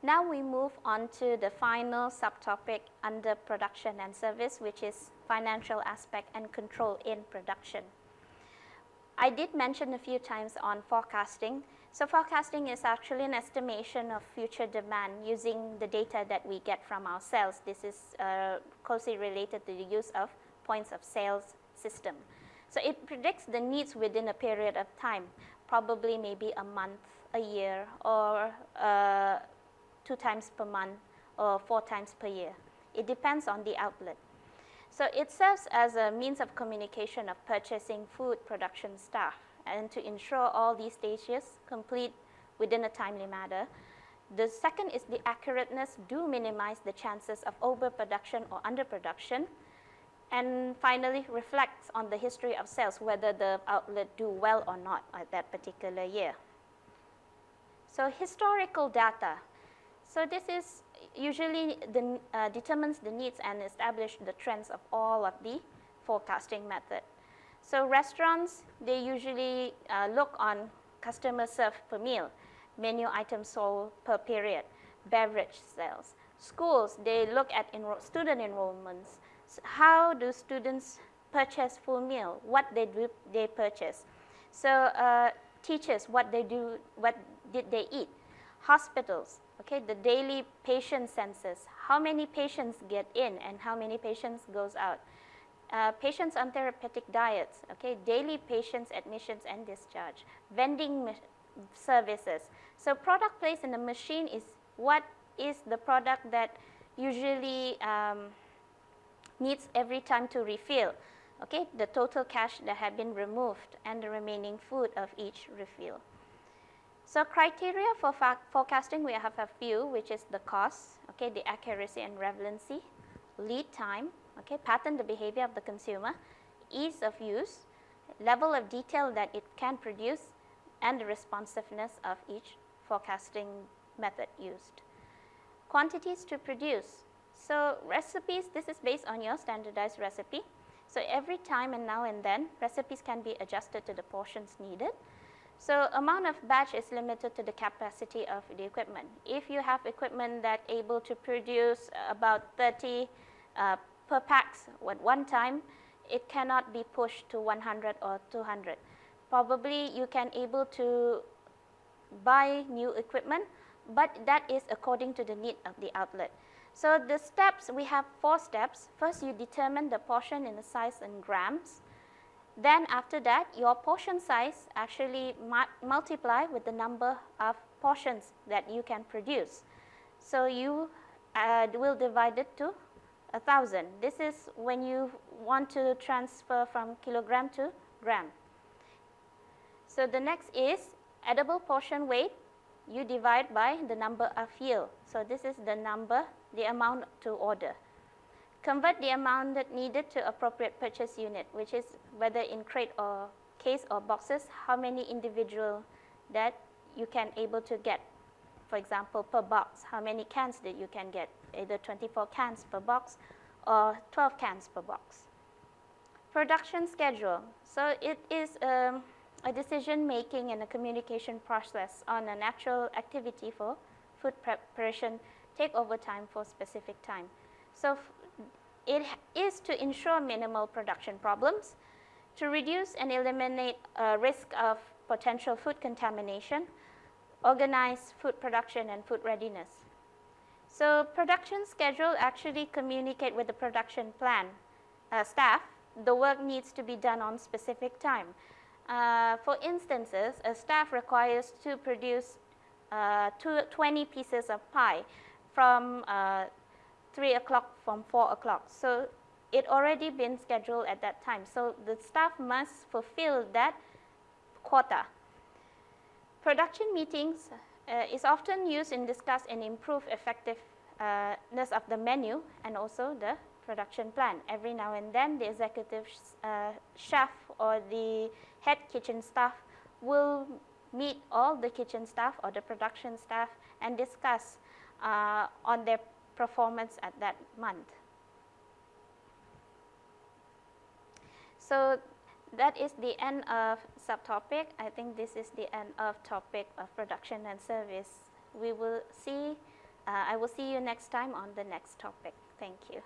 Now we move on to the final subtopic under production and service, which is financial aspect and control in production. I did mention a few times on forecasting. So forecasting is actually an estimation of future demand using the data that we get from our sales. This is closely related to the use of points of sales system. So it predicts the needs within a period of time, probably maybe a month, a year, or 2 times per month, or 4 times per year. It depends on the outlet. So it serves as a means of communication of purchasing food production staff, and to ensure all these stages complete within a timely manner. The second is the accurateness do minimize the chances of overproduction or underproduction. And finally, reflects on the history of sales, whether the outlet do well or not at that particular year. So historical data. So this is usually determines the needs and establish the trends of all of the forecasting method. So restaurants, they usually look on customer served per meal, menu items sold per period, beverage sales. Schools, they look at student enrollments. So how do students purchase full meal? What they purchase? So teachers, what did they eat? Hospitals, okay, the daily patient census, how many patients get in and how many patients goes out. Patients on therapeutic diets, okay, daily patients admissions and discharge, vending services. So product placed in the machine is what is the product that usually needs every time to refill, okay, the total cash that had been removed and the remaining food of each refill. So criteria for forecasting, we have a few, which is the cost, okay, the accuracy and relevancy, lead time, okay, pattern the behavior of the consumer, ease of use, level of detail that it can produce, and the responsiveness of each forecasting method used. Quantities to produce. So recipes, this is based on your standardized recipe. So every time and now and then, recipes can be adjusted to the portions needed. So amount of batch is limited to the capacity of the equipment. If you have equipment that able to produce about 30 per packs at one time, it cannot be pushed to 100 or 200. Probably you can able to buy new equipment, but that is according to the need of the outlet. So the steps, we have 4 steps. First, you determine the portion in the size in grams. Then after that, your portion size actually multiply with the number of portions that you can produce. So you will divide it to 1,000. This is when you want to transfer from kilogram to gram. So the next is edible portion weight. You divide by the number of yield. So this is the number, the amount to order. Convert the amount that needed to appropriate purchase unit, which is whether in crate or case or boxes, how many individual that you can able to get. For example, per box, how many cans that you can get, either 24 cans per box or 12 cans per box. Production schedule. So it is a decision making and a communication process on an actual activity for food preparation take over time for specific time. So it is to ensure minimal production problems, to reduce and eliminate risk of potential food contamination, organize food production and food readiness. So production schedule actually communicate with the production plan staff. The work needs to be done on specific time. For instances, a staff requires to produce 20 pieces of pie from 3 o'clock from 4 o'clock. So it already been scheduled at that time. So the staff must fulfill that quota. Production meetings is often used in discuss and improve effectiveness of the menu and also the production plan. Every now and then the executive chef or the head kitchen staff will meet all the kitchen staff or the production staff and discuss on their performance at that month. So that is the end of subtopic. I think this is the end of topic of production and service. We will see I will see you next time on the next topic. Thank you.